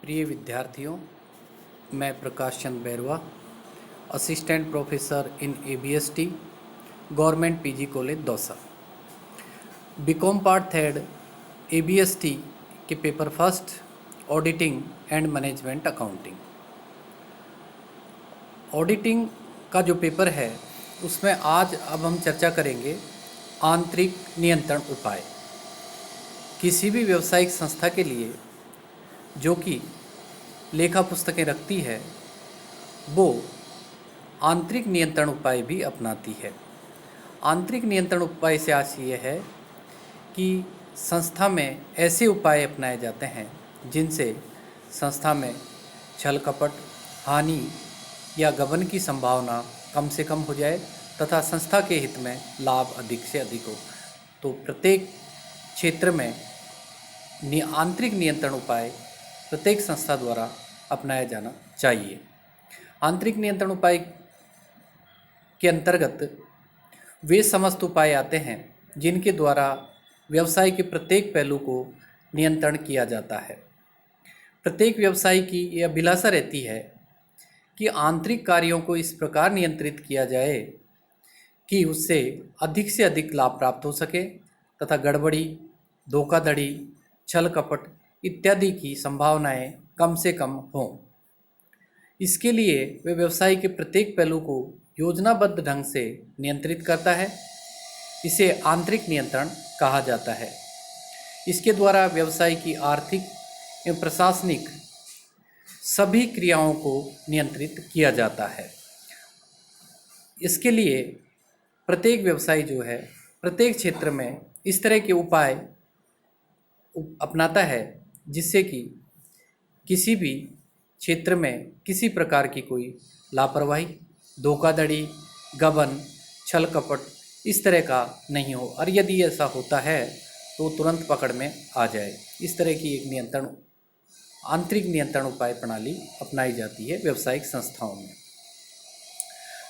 प्रिय विद्यार्थियों, मैं Prakash Chand Bairwa, assistant professor in ABST, government PG college Dausa. B Com part third ABST के paper first auditing and management accounting. Auditing का जो पेपर है उसमें आज अब हम चर्चा करेंगे आंतरिक नियंत्रण उपाय। किसी भी व्यावसायिक संस्था के लिए जो कि लेखा पुस्तकें रखती है वो आंतरिक नियंत्रण उपाय भी अपनाती है। आंतरिक नियंत्रण उपाय से आशय यह है कि संस्था में ऐसे उपाय अपनाए जाते हैं जिनसे संस्था में छल कपट, हानि या गबन की संभावना कम से कम हो जाए तथा संस्था के हित में लाभ अधिक से अधिक हो। तो प्रत्येक क्षेत्र में आंतरिक नियंत्रण उपाय प्रत्येक संस्था द्वारा अपनाया जाना चाहिए। आंतरिक नियंत्रण उपाय के अंतर्गत वे समस्त उपाय आते हैं जिनके द्वारा व्यवसाय के प्रत्येक पहलू को नियंत्रण किया जाता है। प्रत्येक व्यवसाय की यह अभिलाषा रहती है कि आंतरिक कार्यों को इस प्रकार नियंत्रित किया जाए कि उससे अधिक से अधिक लाभ प्राप्त हो सके तथा गड़बड़ी, धोखाधड़ी, छल कपट इत्यादि की संभावनाएं कम से कम हों। इसके लिए वे व्यवसाय के प्रत्येक पहलू को योजनाबद्ध ढंग से नियंत्रित करता है। इसे आंतरिक नियंत्रण कहा जाता है। इसके द्वारा व्यवसाय की आर्थिक एवं प्रशासनिक सभी क्रियाओं को नियंत्रित किया जाता है। इसके लिए प्रत्येक व्यवसाय जो है प्रत्येक क्षेत्र में इस तरह के उपाय अपनाता है जिससे कि किसी भी क्षेत्र में किसी प्रकार की कोई लापरवाही, धोखाधड़ी, गबन, छल कपट इस तरह का नहीं हो और यदि ऐसा होता है तो तुरंत पकड़ में आ जाए। इस तरह की एक आंतरिक नियंत्रण उपाय प्रणाली अपनाई जाती है व्यावसायिक संस्थाओं में।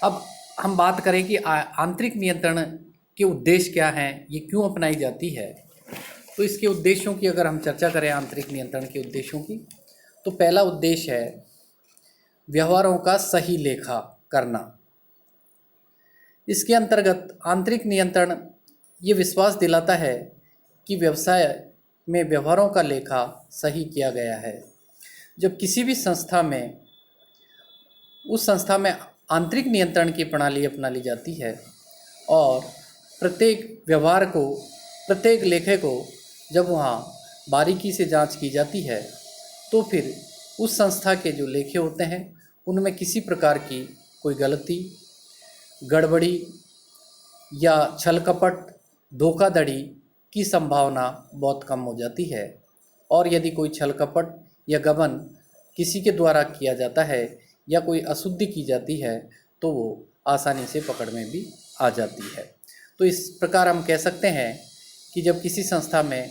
अब हम बात करें कि आंतरिक नियंत्रण के उद्देश्य क्या हैं, ये क्यों अपनाई जाती है। तो इसके उद्देश्यों की अगर हम चर्चा करें आंतरिक नियंत्रण के उद्देश्यों की, तो पहला उद्देश्य है व्यवहारों का सही लेखा करना। इसके अंतर्गत आंतरिक नियंत्रण ये विश्वास दिलाता है कि व्यवसाय में व्यवहारों का लेखा सही किया गया है। जब किसी भी संस्था में उस संस्था में आंतरिक नियंत्रण की प्रणाली अपना ली जाती है और प्रत्येक व्यवहार को, प्रत्येक लेखे को जब वहाँ बारीकी से जांच की जाती है तो फिर उस संस्था के जो लेखे होते हैं उनमें किसी प्रकार की कोई गलती, गड़बड़ी या छल कपट, धोखाधड़ी की संभावना बहुत कम हो जाती है। और यदि कोई छल कपट या गबन किसी के द्वारा किया जाता है या कोई अशुद्धि की जाती है तो वो आसानी से पकड़ में भी आ जाती है। तो इस प्रकार हम कह सकते हैं कि जब किसी संस्था में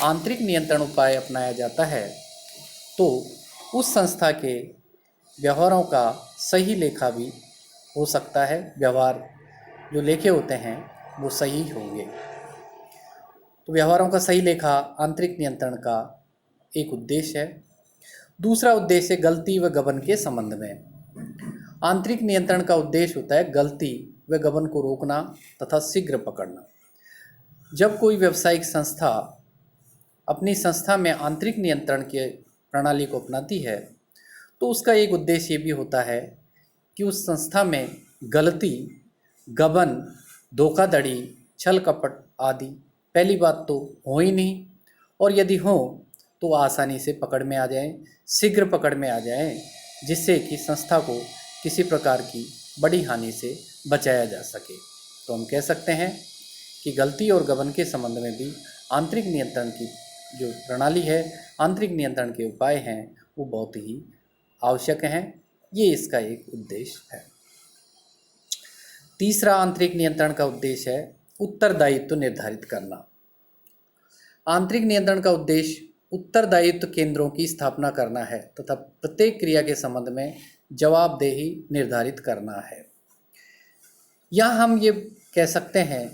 आंतरिक नियंत्रण उपाय अपनाया जाता है तो उस संस्था के व्यवहारों का सही लेखा भी हो सकता है। व्यवहार जो लेखे होते हैं वो सही होंगे। तो व्यवहारों का सही लेखा आंतरिक नियंत्रण का एक उद्देश्य है। दूसरा उद्देश्य गलती व गबन के संबंध में। आंतरिक नियंत्रण का उद्देश्य होता है गलती व गबन को रोकना तथा शीघ्र पकड़ना। जब कोई व्यावसायिक संस्था अपनी संस्था में आंतरिक नियंत्रण के प्रणाली को अपनाती है तो उसका एक उद्देश्य ये भी होता है कि उस संस्था में गलती, गबन, धोखाधड़ी, छल कपट आदि पहली बात तो हो ही नहीं, और यदि हो तो आसानी से पकड़ में आ जाएं, शीघ्र पकड़ में आ जाएं, जिससे कि संस्था को किसी प्रकार की बड़ी हानि से बचाया जा सके। तो हम कह सकते हैं कि गलती और गबन के संबंध में भी आंतरिक नियंत्रण की जो प्रणाली है, आंतरिक नियंत्रण के उपाय हैं वो बहुत ही आवश्यक हैं। ये इसका एक उद्देश्य है। तीसरा आंतरिक नियंत्रण का उद्देश्य है उत्तरदायित्व निर्धारित करना। आंतरिक नियंत्रण का उद्देश्य उत्तरदायित्व केंद्रों की स्थापना करना है तथा प्रत्येक क्रिया के संबंध में जवाबदेही निर्धारित करना है। यहाँ हम ये कह सकते हैं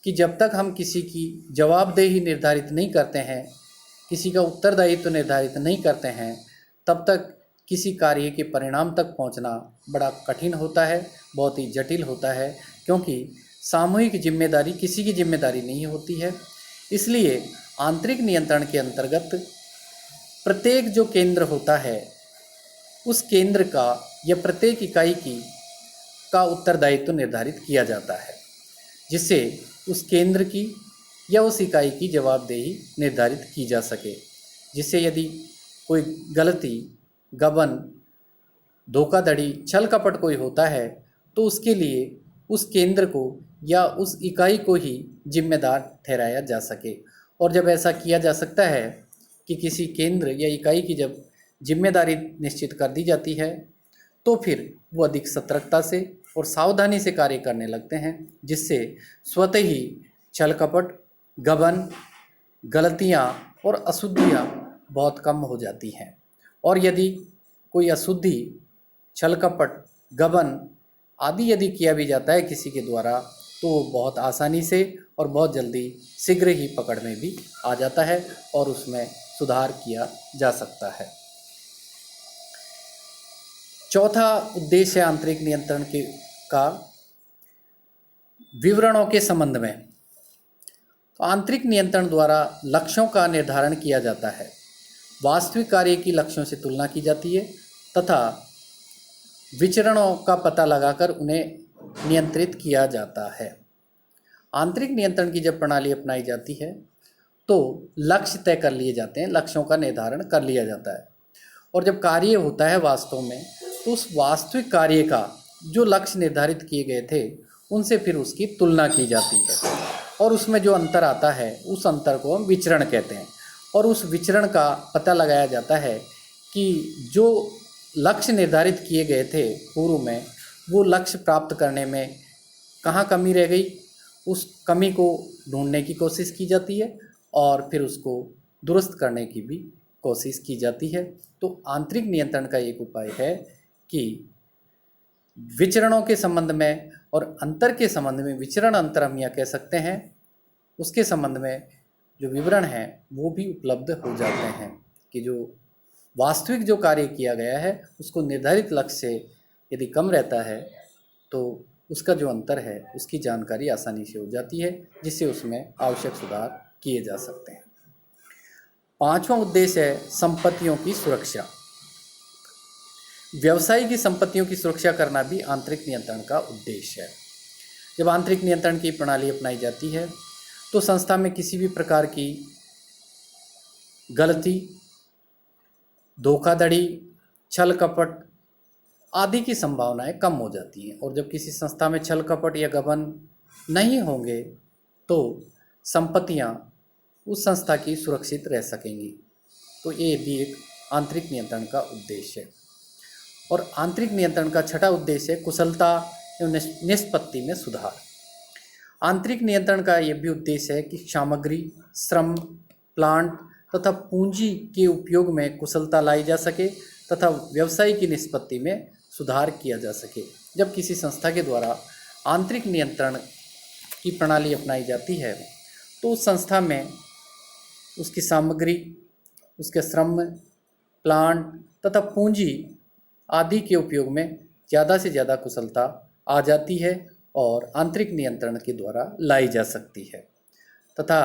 कि जब तक हम किसी की जवाबदेही निर्धारित नहीं करते हैं, किसी का उत्तरदायित्व निर्धारित नहीं करते हैं, तब तक किसी कार्य के परिणाम तक पहुंचना बड़ा कठिन होता है, बहुत ही जटिल होता है, क्योंकि सामूहिक जिम्मेदारी किसी की जिम्मेदारी नहीं होती है। इसलिए आंतरिक नियंत्रण के अंतर्गत प्रत्येक जो केंद्र होता है उस केंद्र का या प्रत्येक इकाई का उत्तरदायित्व निर्धारित किया जाता है, जिससे उस केंद्र की या उस इकाई की जवाबदेही निर्धारित की जा सके, जिससे यदि कोई गलती, गबन, धोखाधड़ी, छल कपट कोई होता है तो उसके लिए उस केंद्र को या उस इकाई को ही जिम्मेदार ठहराया जा सके। और जब ऐसा किया जा सकता है कि किसी केंद्र या इकाई की जब जिम्मेदारी निश्चित कर दी जाती है तो फिर वो अधिक सतर्कता से और सावधानी से कार्य करने लगते हैं, जिससे स्वतः ही छल कपट, गबन, गलतियाँ और अशुद्धियाँ बहुत कम हो जाती हैं। और यदि कोई अशुद्धि, छल कपट, गबन आदि यदि किया भी जाता है किसी के द्वारा तो वो बहुत आसानी से और बहुत जल्दी शीघ्र ही पकड़ में भी आ जाता है और उसमें सुधार किया जा सकता है। चौथा उद्देश्य है आंतरिक नियंत्रण का विवरणों के संबंध में। तो आंतरिक नियंत्रण द्वारा लक्ष्यों का निर्धारण किया जाता है, वास्तविक कार्य की लक्ष्यों से तुलना की जाती है तथा विचरणों का पता लगाकर उन्हें नियंत्रित किया जाता है। आंतरिक नियंत्रण की जब प्रणाली अपनाई जाती है तो लक्ष्य तय कर लिए जाते हैं, लक्ष्यों का निर्धारण कर लिया जाता है, और जब कार्य होता है वास्तव में तो उस वास्तविक कार्य का जो लक्ष्य निर्धारित किए गए थे उनसे फिर उसकी तुलना की जाती है, और उसमें जो अंतर आता है उस अंतर को हम विचरण कहते हैं। और उस विचरण का पता लगाया जाता है कि जो लक्ष्य निर्धारित किए गए थे पूर्व में, वो लक्ष्य प्राप्त करने में कहाँ कमी रह गई, उस कमी को ढूंढने की कोशिश की जाती है और फिर उसको दुरुस्त करने की भी कोशिश की जाती है। तो आंतरिक नियंत्रण का एक उपाय है कि विचरणों के संबंध में और अंतर के संबंध में, विचरण अंतर हम यह कह सकते हैं, उसके संबंध में जो विवरण है वो भी उपलब्ध हो जाते हैं कि जो वास्तविक जो कार्य किया गया है उसको निर्धारित लक्ष्य से यदि कम रहता है तो उसका जो अंतर है उसकी जानकारी आसानी से हो जाती है, जिससे उसमें आवश्यक सुधार किए जा सकते हैं। पांचवा उद्देश्य है संपत्तियों की सुरक्षा। व्यवसाय की संपत्तियों की सुरक्षा करना भी आंतरिक नियंत्रण का उद्देश्य है। जब आंतरिक नियंत्रण की प्रणाली अपनाई जाती है तो संस्था में किसी भी प्रकार की गलती, धोखाधड़ी, छल कपट आदि की संभावनाएं कम हो जाती हैं। और जब किसी संस्था में छल कपट या गबन नहीं होंगे तो संपत्तियां उस संस्था की सुरक्षित रह सकेंगी। तो ये भी एक आंतरिक नियंत्रण का उद्देश्य है। और आंतरिक नियंत्रण का छठा उद्देश्य है कुशलता एवं निष्पत्ति में सुधार। आंतरिक नियंत्रण का यह भी उद्देश्य है कि सामग्री, श्रम, प्लांट तथा पूंजी के उपयोग में कुशलता लाई जा सके तथा व्यवसाय की निष्पत्ति में सुधार किया जा सके। जब किसी संस्था के द्वारा आंतरिक नियंत्रण की प्रणाली अपनाई जाती है तो उस संस्था में उसकी सामग्री, उसके श्रम, प्लांट तथा पूंजी आदि के उपयोग में ज़्यादा से ज़्यादा कुशलता आ जाती है और आंतरिक नियंत्रण के द्वारा लाई जा सकती है तथा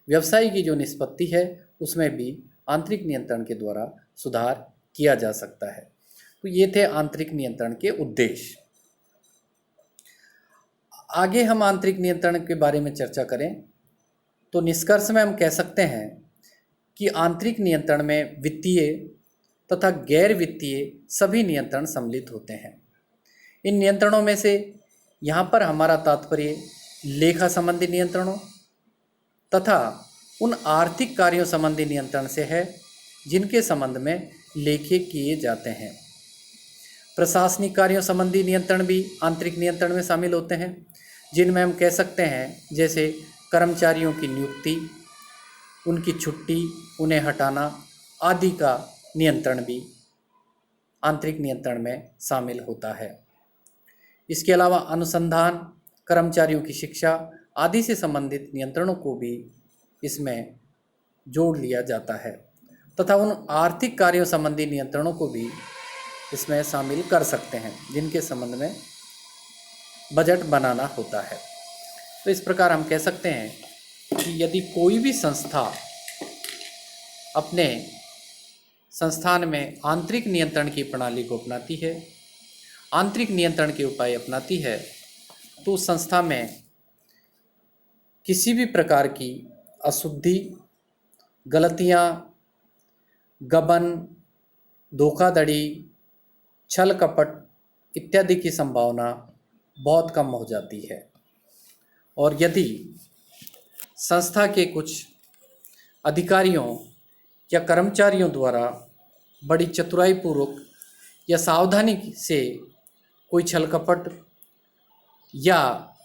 व्यवसाय की जो निष्पत्ति है उसमें भी आंतरिक नियंत्रण के द्वारा सुधार किया जा सकता है। तो ये थे आंतरिक नियंत्रण के उद्देश्य। आगे हम आंतरिक नियंत्रण के बारे में चर्चा करें तो निष्कर्ष में हम कह सकते हैं कि आंतरिक नियंत्रण में वित्तीय तथा गैर वित्तीय सभी नियंत्रण सम्मिलित होते हैं। इन नियंत्रणों में से यहाँ पर हमारा तात्पर्य लेखा संबंधी नियंत्रणों तथा उन आर्थिक कार्यों संबंधी नियंत्रण से है जिनके संबंध में लेखे किए जाते हैं। प्रशासनिक कार्यों संबंधी नियंत्रण भी आंतरिक नियंत्रण में शामिल होते हैं, जिनमें हम कह सकते हैं जैसे कर्मचारियों की नियुक्ति, उनकी छुट्टी, उन्हें हटाना आदि का नियंत्रण भी आंतरिक नियंत्रण में शामिल होता है। इसके अलावा अनुसंधान, कर्मचारियों की शिक्षा आदि से संबंधित नियंत्रणों को भी इसमें जोड़ लिया जाता है। तथा उन आर्थिक कार्यों संबंधी नियंत्रणों को भी इसमें शामिल कर सकते हैं जिनके संबंध में बजट बनाना होता है। तो इस प्रकार हम कह सकते हैं कि यदि कोई भी संस्था अपने संस्थान में आंतरिक नियंत्रण की प्रणाली को अपनाती है, आंतरिक नियंत्रण के उपाय अपनाती है, तो उस संस्था में किसी भी प्रकार की अशुद्धि, गलतियाँ, गबन, धोखाधड़ी, छल कपट इत्यादि की संभावना बहुत कम हो जाती है। और यदि संस्था के कुछ अधिकारियों या कर्मचारियों द्वारा बड़ी चतुराई पूर्वक या सावधानी से कोई छल कपट या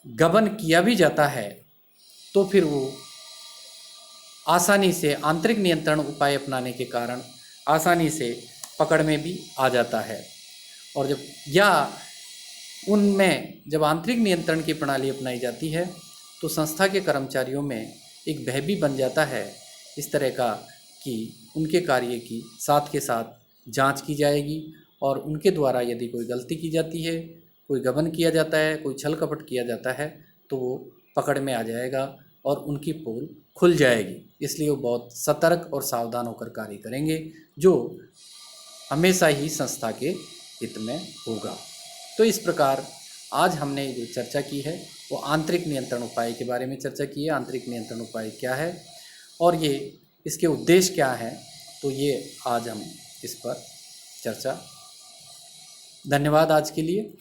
गबन किया भी जाता है, तो फिर वो आसानी से आंतरिक नियंत्रण उपाय अपनाने के कारण आसानी से पकड़ में भी आ जाता है। और उनमें जब आंतरिक नियंत्रण की प्रणाली अपनाई जाती है तो संस्था के कर्मचारियों में एक भय भी बन जाता है इस तरह का कि उनके कार्य की साथ के साथ जांच की जाएगी और उनके द्वारा यदि कोई गलती की जाती है, कोई गबन किया जाता है, कोई छल कपट किया जाता है, तो वो पकड़ में आ जाएगा और उनकी पोल खुल जाएगी। इसलिए वो बहुत सतर्क और सावधान होकर कार्य करेंगे, जो हमेशा ही संस्था के हित में होगा। तो इस प्रकार आज हमने जो चर्चा की है वो आंतरिक नियंत्रण उपाय के बारे में चर्चा की है। आंतरिक नियंत्रण उपाय क्या है और ये इसके उद्देश्य क्या हैं, तो ये आज हम इस पर चर्चा। धन्यवाद आज के लिए।